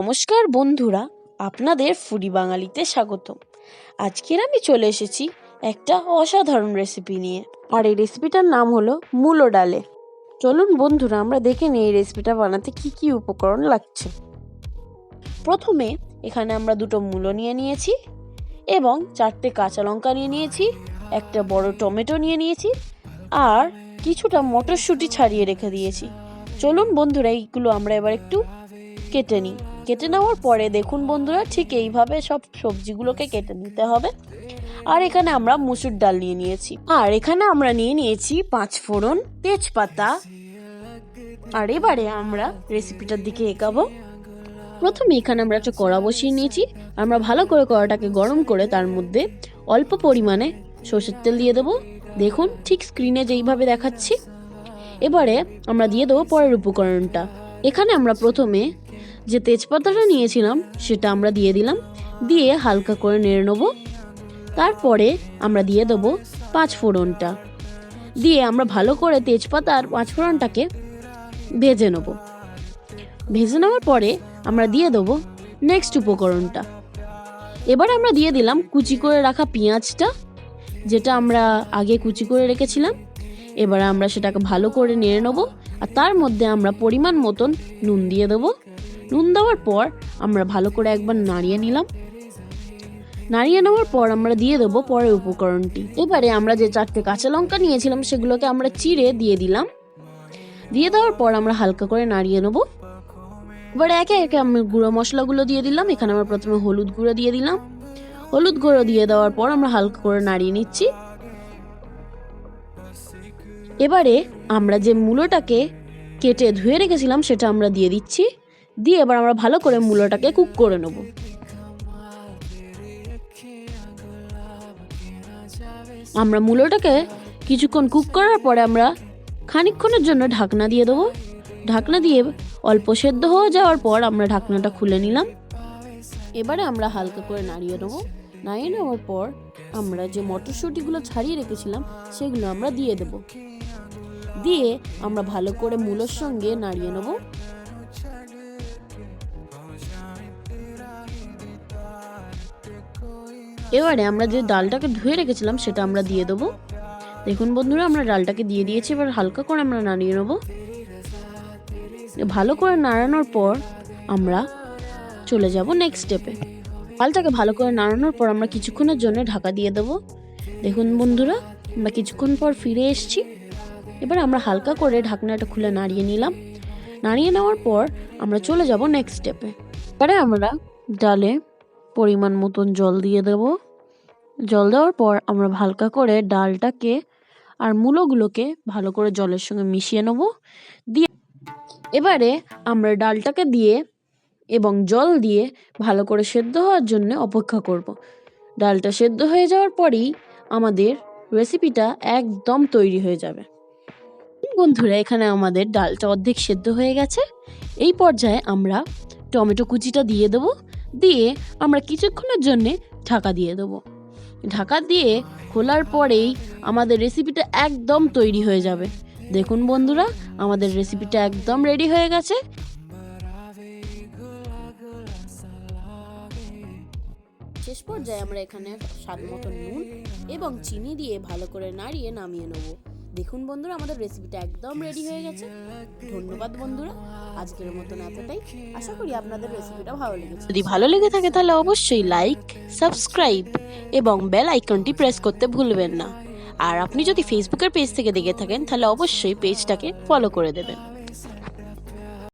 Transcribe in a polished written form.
নমস্কার বন্ধুরা, আপনাদের ফুডি বাঙালিতে স্বাগতম। আজকের আমি চলে এসেছি একটা অসাধারণ রেসিপি নিয়ে, আর এই রেসিপিটার নাম হলো মূলো ডালে। চলুন বন্ধুরা, আমরা দেখে নিই এই রেসিপিটা বানাতে কি কি উপকরণ লাগছে। প্রথমে এখানে আমরা দুটো মূলো নিয়ে নিয়েছি এবং 4টে কাঁচা লঙ্কা নিয়ে নিয়েছি, একটা বড় টমেটো নিয়ে নিয়েছি আর কিছুটা মটরশুঁটি ছাড়িয়ে রেখে দিয়েছি। চলুন বন্ধুরা, এইগুলো আমরা এবার একটু কেটে নিই। কেটে নেওয়ার পরে দেখুন বন্ধুরা, ঠিক এইভাবে সব সবজিগুলোকে কেটে নিতে হবে। আর এখানে আমরা মুসুর ডাল নিয়ে নিয়েছি, আর এখানে আমরা নিয়ে নিয়েছি 5 ফোড়ন, তেজপাতা। আর এবারে আমরা রেসিপিটার দিকে এগাবো। প্রথমে এখানে আমরা একটা কড়া বসিয়ে নিয়েছি। আমরা ভালো করে কড়াটাকে গরম করে তার মধ্যে অল্প পরিমাণে সরষের তেল দিয়ে দেবো। দেখুন ঠিক স্ক্রিনে যেইভাবে দেখাচ্ছি। এবারে আমরা দিয়ে দেবো পরের উপকরণটা। এখানে আমরা প্রথমে যে তেজপাতাটা নিয়েছিলাম সেটা আমরা দিয়ে দিলাম, দিয়ে হালকা করে নেড়ে নেবো। তারপরে আমরা দিয়ে দেবো 5 ফোড়নটা, দিয়ে আমরা ভালো করে তেজপাতা আর 5 ফোড়নটাকে ভেজে নেব। ভেজে নেওয়ার পরে আমরা দিয়ে দেবো নেক্সট উপকরণটা। এবার আমরা দিয়ে দিলাম কুচি করে রাখা পেঁয়াজটা, যেটা আমরা আগে কুচি করে রেখেছিলাম। এবার আমরা সেটাকে ভালো করে নেড়ে নেবো, আর তার মধ্যে আমরা পরিমাণ মতন নুন দিয়ে দেবো। নুন দেওয়ার পর আমরা ভালো করে একবার নাড়িয়ে নিলাম। নাড়িয়ে নেওয়ার পর আমরা দিয়ে দেবো পরের উপকরণটি। এবারে আমরা যে 4টে কাঁচা লঙ্কা নিয়েছিলাম সেগুলোকে আমরা চিড়ে দিয়ে দিলাম। দিয়ে দেওয়ার পর আমরা হালকা করে নাড়িয়ে নেবো। এবারে একে একে আমরা গুঁড়ো মশলাগুলো দিয়ে দিলাম। এখানে আমরা প্রথমে হলুদ গুঁড়ো দিয়ে দিলাম। হলুদ গুঁড়ো দিয়ে দেওয়ার পর আমরা হালকা করে নাড়িয়ে নিচ্ছি। এবারে আমরা যে মূলোটাকে কেটে ধুয়ে রেখেছিলাম সেটা আমরা দিয়ে দিচ্ছি। দিয়ে এবার আমরা ভালো করে মূলোটাকে কুক করে নেব। আমরা মূলোটাকে কিছুক্ষণ কুক করার পরে আমরা খানিকক্ষণের জন্য ঢাকনা দিয়ে দেবো। ঢাকনা দিয়ে অল্প সেদ্ধ হয়ে যাওয়ার পর আমরা ঢাকনাটা খুলে নিলাম। এবারে আমরা হালকা করে নাড়িয়ে নেবো। নাড়িয়ে নেওয়ার পর আমরা যে মটরশুঁটিগুলো ছাড়িয়ে রেখেছিলাম সেগুলো আমরা দিয়ে দেব। দিয়ে আমরা ভালো করে মূলোর সঙ্গে নাড়িয়ে নেব। এবারে আমরা যে ডালটাকে ধুয়ে রেখেছিলাম সেটা আমরা দিয়ে দেবো। দেখুন বন্ধুরা, আমরা ডালটাকে দিয়ে দিয়েছি। এবার হালকা করে আমরা নাড়িয়ে নেব। ভালো করে নাড়ানোর পর আমরা চলে যাব নেক্সট স্টেপে। ডালটাকে ভালো করে নাড়ানোর পর আমরা কিছুক্ষণের জন্য ঢাকা দিয়ে দেবো। দেখুন বন্ধুরা, আমরা কিছুক্ষণ পর ফিরে এসেছি। এবার আমরা হালকা করে ঢাকনাটা খুলে নাড়িয়ে নিলাম। নাড়িয়ে নেওয়ার পর আমরা চলে যাব নেক্সট স্টেপে। এবারে আমরা ডালে পরিমাণ মতন জল দিয়ে দেব। জল দেওয়ার পর আমরা হালকা করে ডালটাকে আর মূলোগুলোকে ভালো করে জলের সঙ্গে মিশিয়ে নেব। দিয়ে এবারে আমরা ডালটাকে দিয়ে এবং জল দিয়ে ভালো করে সেদ্ধ হওয়ার জন্য অপেক্ষা করব। ডালটা সেদ্ধ হয়ে যাওয়ার পরেই আমাদের রেসিপিটা একদম তৈরি হয়ে যাবে। বন্ধুরা, এখানে আমাদের ডালটা অর্ধেক সেদ্ধ হয়ে গেছে। এই পর্যায়ে আমরা টমেটো কুচিটা দিয়ে দেব। দিয়ে আমরা কিছুক্ষণের জন্য ঢাকা দিয়ে দেব। ঢাকা দিয়ে খোলার পরেই আমাদের রেসিপিটা একদম তৈরি হয়ে যাবে। দেখুন বন্ধুরা, আমাদের রেসিপিটা একদম রেডি হয়ে গেছে। শেষ পর্যায়ে আমরা এখানে স্বাদ মতো নুন এবং চিনি দিয়ে ভালো করে নাড়িয়ে নামিয়ে নেব। দেখুন বন্ধুরা, আমাদের রেসিপিটা একদম রেডি হয়ে গেছে। ধন্যবাদ বন্ধুরা, আজকের মতন এতটাই। আশা করি আপনাদের রেসিপিটা ভালো লেগেছে। যদি ভালো লেগে থাকে তাহলে অবশ্যই লাইক, সাবস্ক্রাইব এবং বেল আইকনটি প্রেস করতে ভুলবেন না। আর আপনি যদি ফেসবুকের পেজ থেকে দেখে থাকেন তাহলে অবশ্যই পেজটাকে ফলো করে দেবেন।